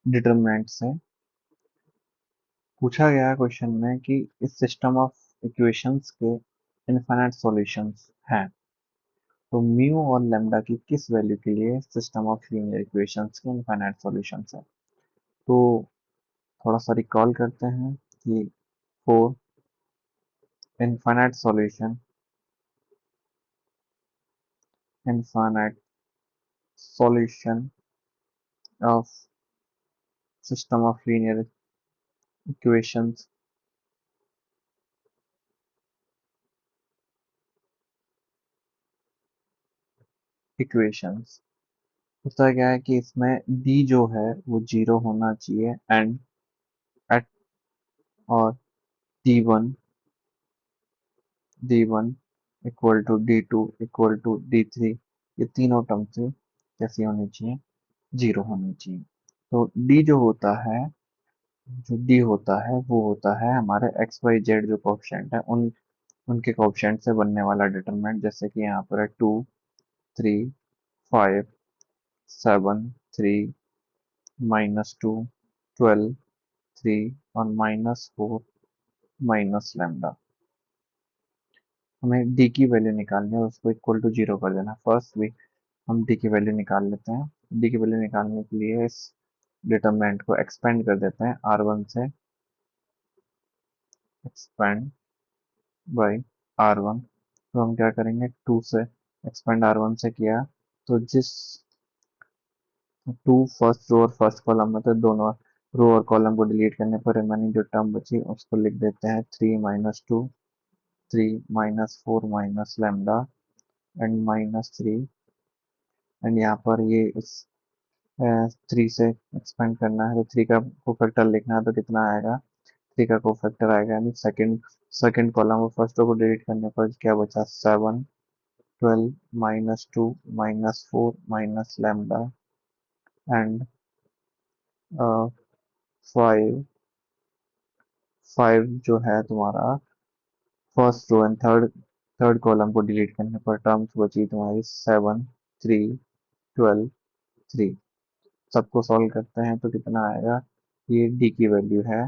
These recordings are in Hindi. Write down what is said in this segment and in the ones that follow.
डिटरमिनेंट से पूछा गया क्वेश्चन में कि इस सिस्टम ऑफ इक्वेशंस के इनफाइनाइट सॉल्यूशंस हैं, तो म्यू और लैम्डा की किस वैल्यू के लिए सिस्टम ऑफ लीनियर इक्वेशंस के इनफाइनाइट सॉल्यूशंस हैं। तो थोड़ा सा रिकॉल करते हैं कि for infinite solution infinite solution of system of linear equations equations होता क्या है कि इसमें डी जो है वो जीरो होना चाहिए एंड एट और डी वन इक्वल टू डी2 इक्वल टू डी3, ये तीनों टर्म से कैसी होनी चाहिए, जीरो होनी चाहिए। तो डी जो होता है, जो डी होता है वो होता है हमारे एक्स वाई जेड जो कोएफिशिएंट है उनके कोएफिशिएंट से बनने वाला डिटरमिनेंट, जैसे कि यहाँ पर है 2 3 5 7 3 -2 12 3 और -4 माइनस लैम्डा। हमें डी की वैल्यू निकालनी है, उसको इक्वल टू जीरो कर देना। फर्स्ट वी हम डी की वैल्यू निकाल लेते हैं। डी की वैल्यू निकालने के लिए इस डिटरमिनेंट को एक्सपेंड कर देते हैं R1 से, एक्सपेंड बाई R1। तो हम क्या करेंगे, 2 से एक्सपेंड R1 से किया, तो जिस 2 फर्स्ट रो और फर्स्ट कॉलम में, तो दोनों रो और कॉलम को डिलीट करने पर रिमेनिंग जो टर्म बची उसको लिख देते हैं 3 - 2 3 -4 माइनस लैम्डा एंड -3। एंड यहाँ पर ये इस 3 से एक्सपेंड करना है, तो 3 का कोफैक्टर लिखना है, तो कितना आएगा, 3 का कोफैक्टर आएगा, यानी सेकंड सेकंड कॉलम और फर्स्ट रो को डिलीट करने पर क्या बचा, 7 12 -2 -4 माइनस लैम्डा एंड 5 5 जो है तुम्हारा first row and third third column को डिलीट करने पर टर्म्स बची तुम्हारी 7 3 12 3। सबको सॉल्व करते हैं तो कितना आएगा, ये डी की वैल्यू है,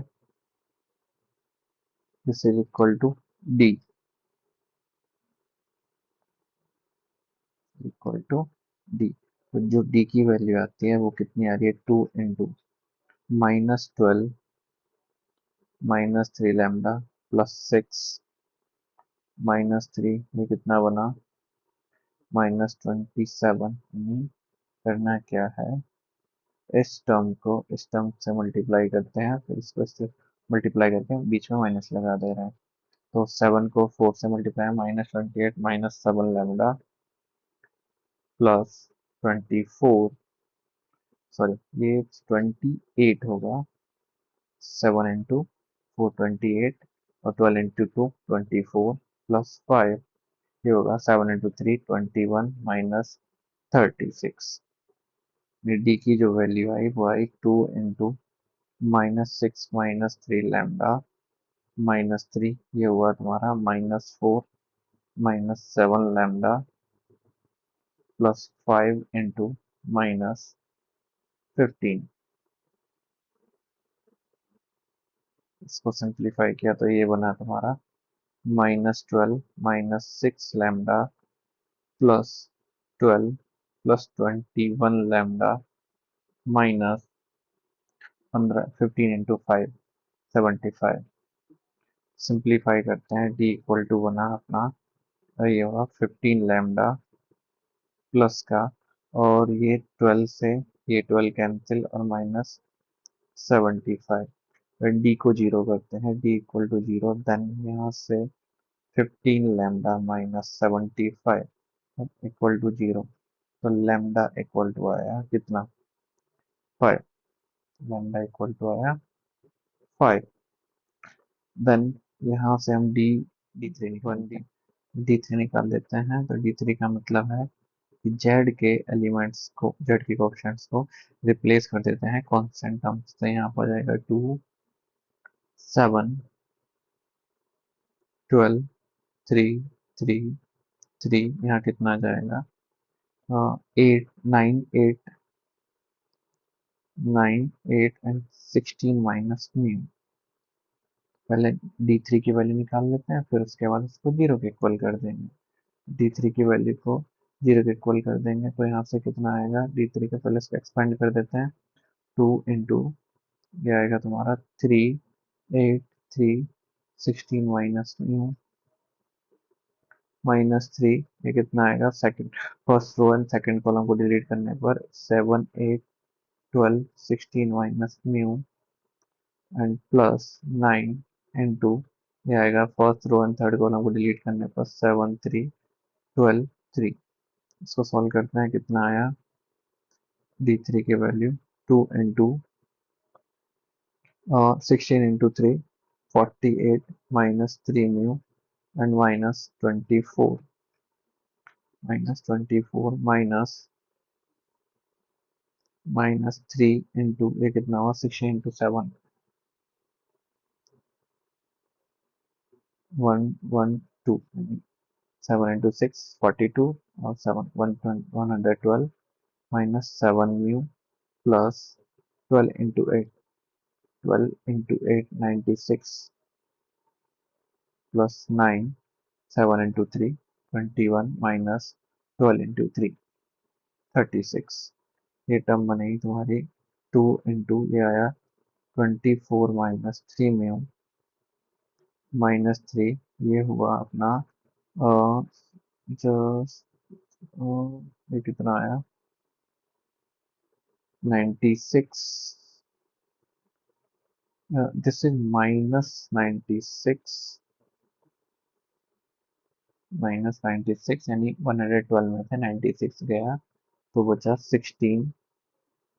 this is equal to D equal to D. तो जो डी की वैल्यू आती है वो कितनी आ रही है, 2 × -12 -3 लैम्डा +6 -3, ये कितना बना, -27। करना क्या है, इस टर्म से मल्टीप्लाई करते हैं, फिर इसको इससे मल्टीप्लाई करके बीच में माइनस लगा दे रहे हैं। तो 7 को 4 से मल्टीप्लाई, -28 -7 लैम्डा +24, सॉरी ये 28 होगा, 7 × 4 28 और 12 × 2 24 +5, ये होगा 7 × 3 21 -36। डी की जो वैल्यू आई वो आई 2 × -6 -3 लैम्डा -3, ये हुआ तुम्हारा -4 -7 लैम्डा +5 × -15। इसको सिंप्लीफाई किया तो ये बना तुम्हारा -12 -6 लैम्डा +12 +21 लैम्डा -15 15 × 5 75। सिंप्लीफाई करते हैं, डी इक्वल टू बना अपना, ये होगा 15 लैम्डा प्लस का, और ये 12 से ये 12 कैंसिल और -75। डी को जीरो करते हैं, D equal to zero, then यहाँ से 15 लैम्डा -75 इक्वल टू जीरो। तो लैम्डा इक्वल टू आया कितना, 5। लैम्डा इक्वल टू आया 5। देन यहाँ से हम डी थ्री निकाल देते हैं, तो डी थ्री का मतलब है कि जेड के एलिमेंट्स को, जेड के कोएफिशिएंट्स को रिप्लेस कर देते हैं कांस्टेंट टर्म्स। तो यहाँ पर जाएगा 2 7 12 3 3 3, यहाँ कितना जाएगा, 8 9 8 9, 8 एंड 16 माइनस म्यू। पहले d3 की वैल्यू निकाल लेते हैं, फिर उसके बाद उसको जीरो के इक्वल कर देंगे। d3 की वैल्यू को जीरो के इक्वल कर देंगे तो यहाँ से कितना आएगा, d3 का पहले इसको एक्सपेंड कर देते हैं। 2 इंटू ये आएगा तुम्हारा 3, 8, 3, 16 माइनस म्यू माइनस 3, ये कितना आएगा, second first row and second column को डिलीट करने पर 7, 8, 12, 16 minus mu and plus 9 into ये आएगा first row and third column को डिलीट करने पर 7, 3, 12, 3। इसको सॉल्व करते हैं, कितना आया, d3 की value 2 into 16 into 3, 48 minus 3 mu and minus 24 minus 3 into ये कितना हुआ, 16 इंटू 7, 112, 7 इंटू 6, 42 और 7, 112 minus 7 mu plus 12 into 8, 96 plus 9, 7 into 3, 21 minus 12 into 3, 36। ये टर्म बनेगी तुम्हारी 2 इंटू ये आया 24 माइनस 3 म्यू माइनस 3, ये हुआ अपना जस्ट ये कितना आया, 96, दिस इज माइनस 96 यानी 112 में से 96 गया तो बचा 16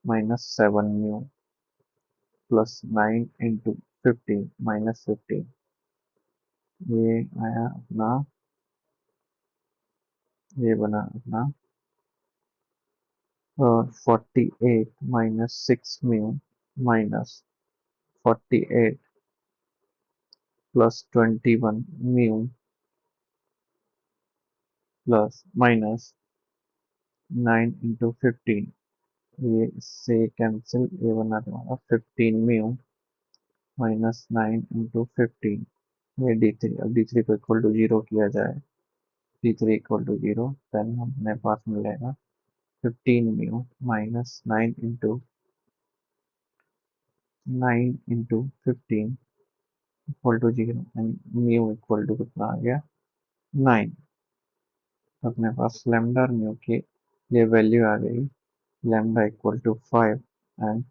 minus 7 mu plus 9 into 15 minus 15, ये आया अपना, ये बना अपना 48 minus 6 mu minus 48 plus 21 mu plus minus 9 into 15, ये इससे कैंसिल, ये बना तुम्हारा 15 म्यू माइनस 9 इंटू 15, ये d3, अब d3 को इक्वल टू जीरो किया जाए, d3 equal to zero, then हमें पास मिलेगा 15 mu minus 9 into 15 equal to zero and mu equal to कितना आ गया, 9। तो अपने पास लैम्डा और म्यू की ये वैल्यू आ गई, lambda equal to 5 and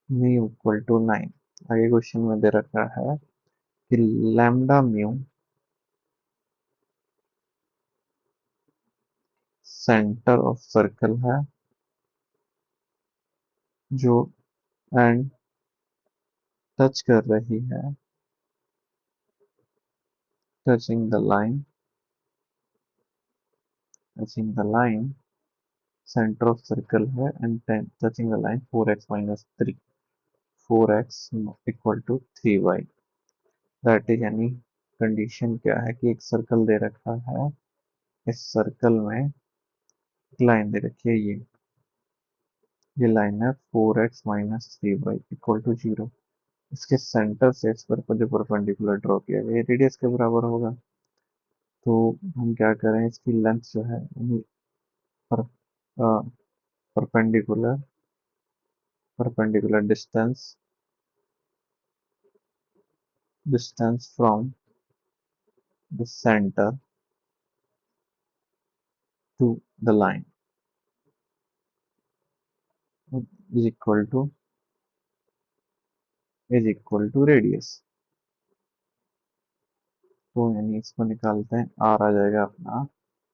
mu equal to 9। आगे क्वेश्चन में दे रखा है कि lambda mu centre of circle है जो एंड टच कर रही है, touching the line, touching the line, centre of circle है and touching the line 4x minus 3, 4x equal to 3y, that is यानी कंडीशन क्या है कि एक सर्कल दे रखा है, इस सर्कल में एक लाइन दे रखी है, ये लाइन है 4x minus 3y equal to 0। इसके सेंटर से इस पर जो परपेंडिकुलर ड्रॉ किया गया, ये रेडियस के बराबर होगा। तो हम क्या करें, इसकी लेंथ जो है यानी पर, perpendicular perpendicular distance, distance from the centre to the line is equal to radius. तो यानी इसको निकालते हैं, आर आ जाएगा अपना,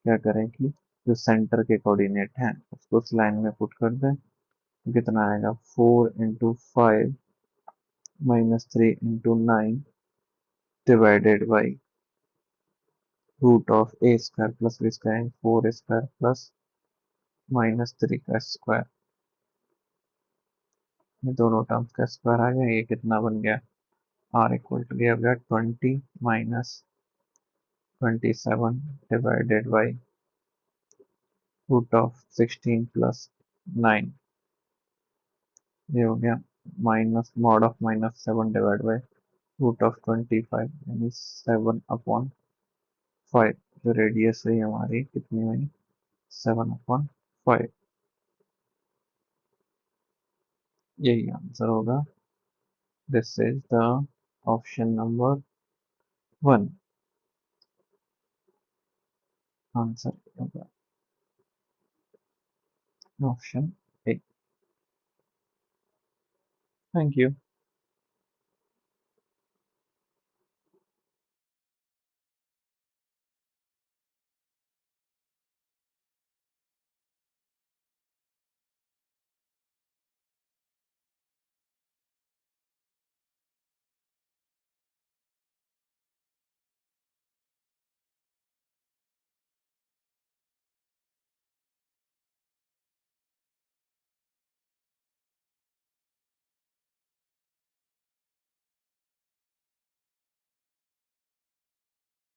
क्या करें कि जो सेंटर के कोऑर्डिनेट हैं उसको उस लाइन में पुट कर दें, तो कितना आएगा, 4 into 5 minus 3 into 9 divided by root of A square plus B square 4 square plus minus 3 का स्क्वायर, ये दोनों टर्म्स का स्क्वायर आ गया, ये कितना बन गया, आर इक्वल टू ये हो गया 20 minus 27 divided by root of 16 plus 9, ये हो गया minus mod of -7 divide by root of 25 यानी 7/5। जो रेडियस हुई हमारी कितनी हुई 7/5। यही आंसर होगा। This is the option number 1 answer होगा ऑप्शन ए। Thank you.